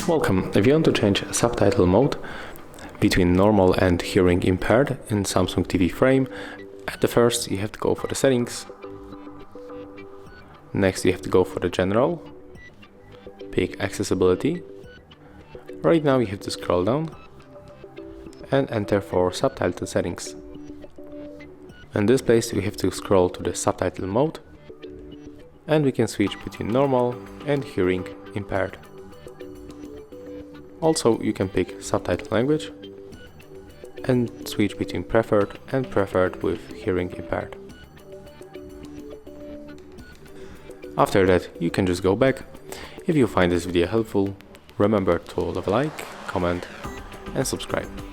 Welcome. If you want to change subtitle mode between normal and hearing impaired in Samsung TV Frame, at the first you have to go for the settings. Next you have to go for the general, pick accessibility. Right now you have to scroll down and enter for subtitle settings. In this place we have to scroll to the subtitle mode and we can switch between normal and hearing impaired. Also you can pick subtitle language and switch between preferred and preferred with hearing impaired. After that you can just go back. If you find this video helpful, remember to leave a like, comment and subscribe.